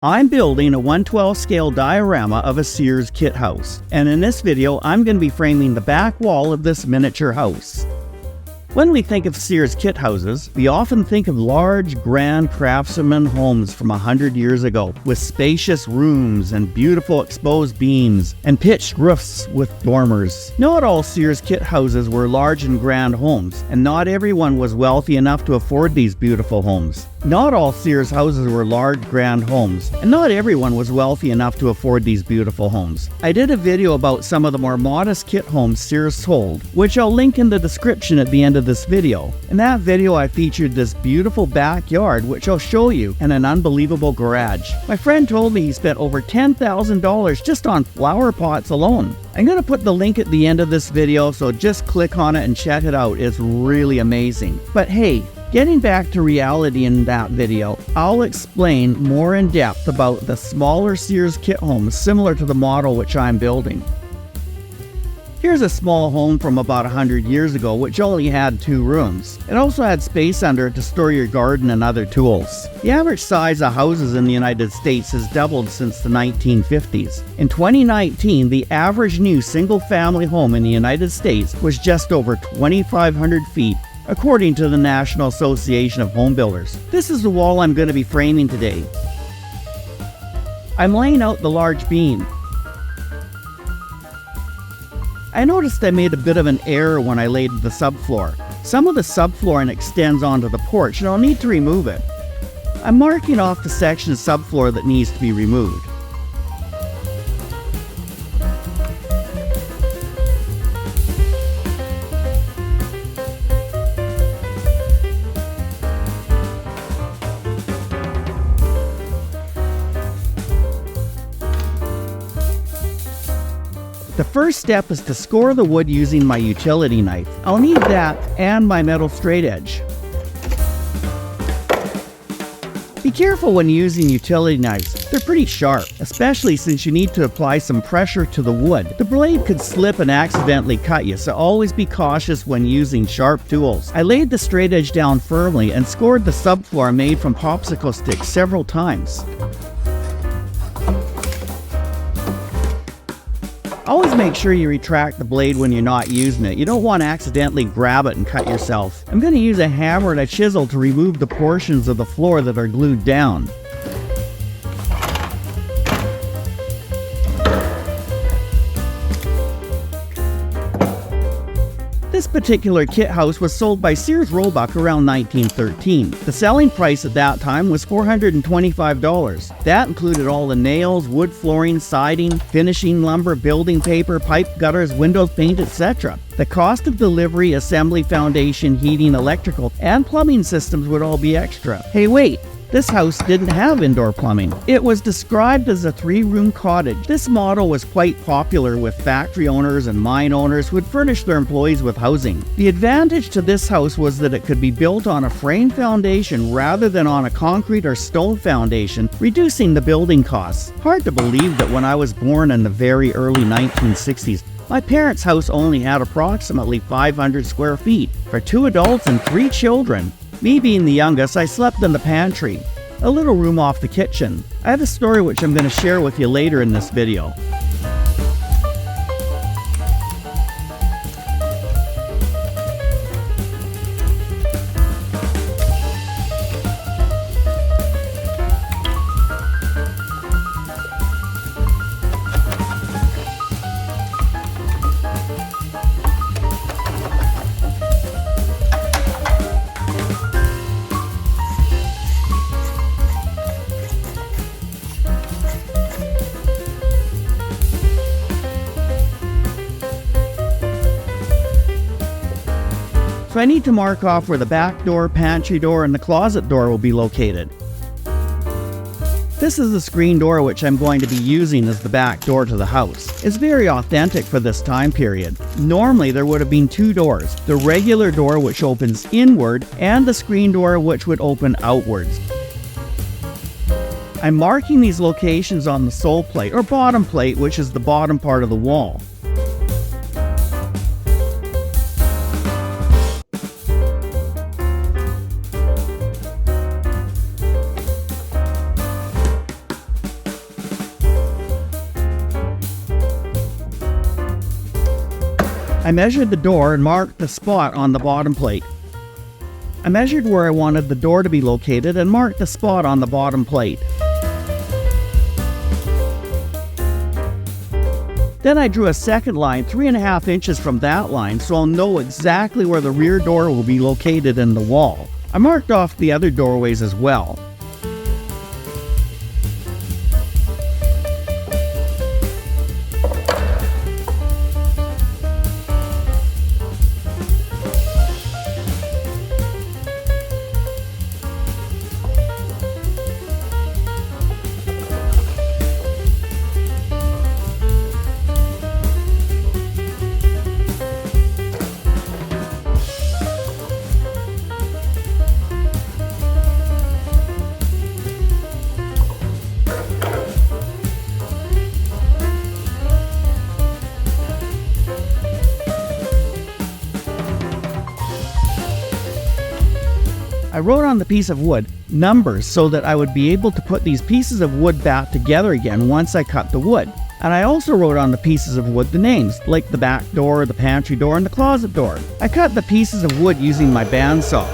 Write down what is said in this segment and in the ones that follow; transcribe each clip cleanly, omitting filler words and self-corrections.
I'm building a 1/12 scale diorama of a Sears kit house, and in this video I'm going to be framing the back wall of this miniature house. When we think of Sears kit houses, we often think of large, grand craftsman homes from 100 years ago, with spacious rooms and beautiful exposed beams and pitched roofs with dormers. Not all Sears kit houses were large and grand homes, and not everyone was wealthy enough to afford these beautiful homes. Not all Sears houses were large, grand homes, and not everyone was wealthy enough to afford these beautiful homes. I did a video about some of the more modest kit homes Sears sold, which I'll link in the description at the end of this video. In that video I featured this beautiful backyard, which I'll show you, and an unbelievable garage. My friend told me he spent over $10,000 just on flower pots alone. I'm going to put the link at the end of this video, so just click on it and check it out. It's really amazing. But hey, getting back to reality in that video, I'll explain more in depth about the smaller Sears kit homes similar to the model which I'm building. Here's a small home from about 100 years ago which only had 2 rooms. It also had space under it to store your garden and other tools. The average size of houses in the United States has doubled since the 1950s. In 2019, the average new single-family home in the United States was just over 2,500 feet, according to the National Association of Home Builders. This is the wall I'm going to be framing today. I'm laying out the large beam. I noticed I made a bit of an error when I laid the subfloor. Some of the subflooring extends onto the porch, and I'll need to remove it. I'm marking off the section of subfloor that needs to be removed. The first step is to score the wood using my utility knife. I'll need that and my metal straight edge. Be careful when using utility knives. They're pretty sharp, especially since you need to apply some pressure to the wood. The blade could slip and accidentally cut you, so always be cautious when using sharp tools. I laid the straight edge down firmly and scored the subfloor made from popsicle sticks several times. Always make sure you retract the blade when you're not using it. You don't want to accidentally grab it and cut yourself. I'm going to use a hammer and a chisel to remove the portions of the floor that are glued down. This particular kit house was sold by Sears Roebuck around 1913. The selling price at that time was $425. That included all the nails, wood flooring, siding, finishing lumber, building paper, pipe gutters, windows paint, etc. The cost of delivery, assembly, foundation, heating, electrical, and plumbing systems would all be extra. Hey wait! This house didn't have indoor plumbing. It was described as a 3-room cottage. This model was quite popular with factory owners and mine owners who would furnish their employees with housing. The advantage to this house was that it could be built on a frame foundation rather than on a concrete or stone foundation, reducing the building costs. Hard to believe that when I was born in the very early 1960s, my parents' house only had approximately 500 square feet for 2 adults and 3 children. Me being the youngest, I slept in the pantry, a little room off the kitchen. I have a story which I'm going to share with you later in this video. So I need to mark off where the back door, pantry door, and the closet door will be located. This is the screen door which I'm going to be using as the back door to the house. It's very authentic for this time period. Normally there would have been 2 doors, the regular door which opens inward and the screen door which would open outwards. I'm marking these locations on the sole plate or bottom plate, which is the bottom part of the wall. I measured the door and marked the spot on the bottom plate. I measured where I wanted the door to be located and marked the spot on the bottom plate. Then I drew a second line 3.5 inches from that line so I'll know exactly where the rear door will be located in the wall. I marked off the other doorways as well. I wrote on the piece of wood numbers so that I would be able to put these pieces of wood back together again once I cut the wood. And I also wrote on the pieces of wood the names, like the back door, the pantry door, and the closet door. I cut the pieces of wood using my bandsaw.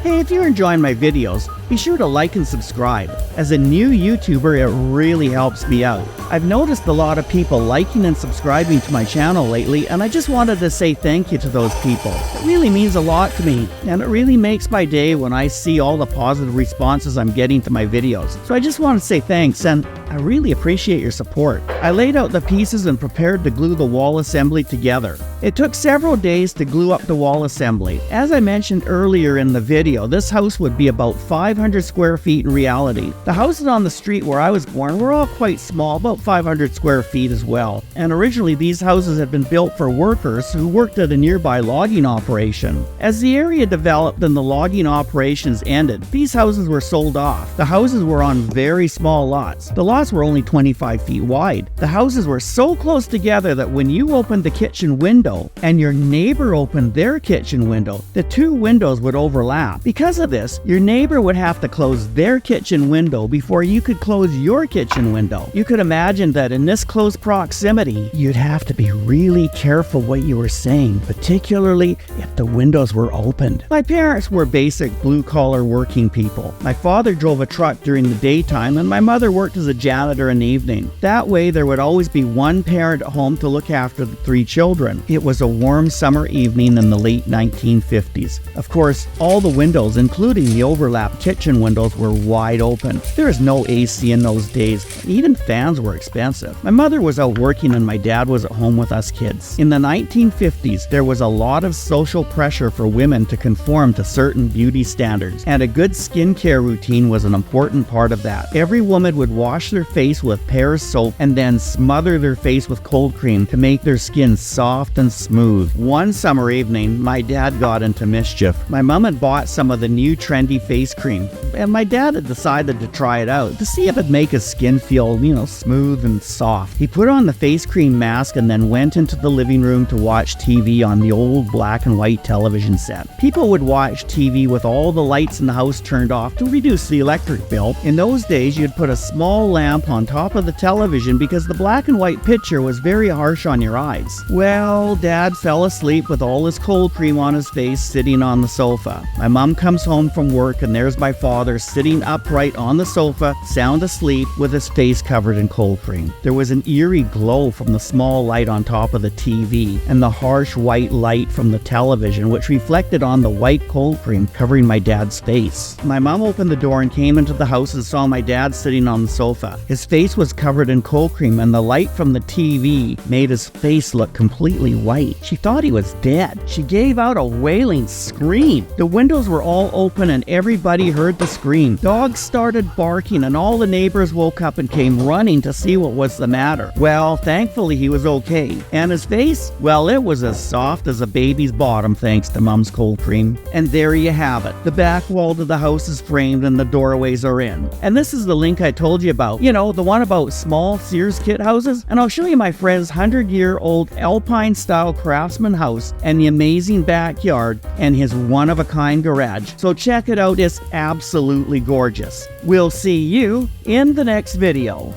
Hey, if you're enjoying my videos, be sure to like and subscribe. As a new YouTuber, it really helps me out. I've noticed a lot of people liking and subscribing to my channel lately, and I just wanted to say thank you to those people. It really means a lot to me, and it really makes my day when I see all the positive responses I'm getting to my videos. So I just want to say thanks, and I really appreciate your support. I laid out the pieces and prepared to glue the wall assembly together. It took several days to glue up the wall assembly. As I mentioned earlier in the video, this house would be about 500 square feet in reality. The houses on the street where I was born were all quite small, about 500 square feet as well. And originally these houses had been built for workers who worked at a nearby logging operation. As the area developed and the logging operations ended, these houses were sold off. The houses were on very small lots. The lots were only 25 feet wide. The houses were so close together that when you opened the kitchen window and your neighbor opened their kitchen window, the two windows would overlap. Because of this, your neighbor would have to close their kitchen window before you could close your kitchen window. You could imagine that in this close proximity, you'd have to be really careful what you were saying, particularly if the windows were opened. My parents were basic blue-collar working people. My father drove a truck during the daytime and my mother worked as a janitor in the evening. That way, there would always be one parent at home to look after the three children. It was a warm summer evening in the late 1950s. Of course, all the windows, including the overlap kitchen windows, were wide open. There was no AC in those days. Even fans were expensive. My mother was out working and my dad was at home with us kids. In the 1950s, there was a lot of social pressure for women to conform to certain beauty standards, and a good skincare routine was an important part of that. Every woman would wash their face with Pear's soap and then smother their face with cold cream to make their skin soft and smooth. One summer evening, my dad got into mischief. My mom had bought some of the new trendy face cream, and my dad had decided to try it out to see if it'd make his skin feel, smooth and soft. He put on the face cream mask and then went into the living room to watch TV on the old black and white television set. People would watch TV with all the lights in the house turned off to reduce the electric bill. In those days, you'd put a small lamp on top of the television because the black and white picture was very harsh on your eyes. Well, Dad fell asleep with all his cold cream on his face sitting on the sofa. My mom comes home from work and there's my father sitting upright on the sofa, sound asleep, with his face covered in cold cream. There was an eerie glow from the small light on top of the TV and the harsh white light from the television, which reflected on the white cold cream covering my dad's face. My mom opened the door and came into the house and saw my dad sitting on the sofa. His face was covered in cold cream and the light from the TV made his face look completely white. She thought he was dead. She gave out a wailing scream. The windows were all open and everybody heard the scream. Dogs started barking and all the neighbors woke up and came running to see what was the matter. Well, thankfully he was okay. And his face? Well, it was as soft as a baby's bottom thanks to Mom's cold cream. And there you have it. The back wall to the house is framed and the doorways are in. And this is the link I told you about. The one about small Sears kit houses. And I'll show you my friend's 100-year-old Alpine-style craftsman house and the amazing backyard and his one-of-a-kind garage. So check it out. It's absolutely absolutely gorgeous. We'll see you in the next video.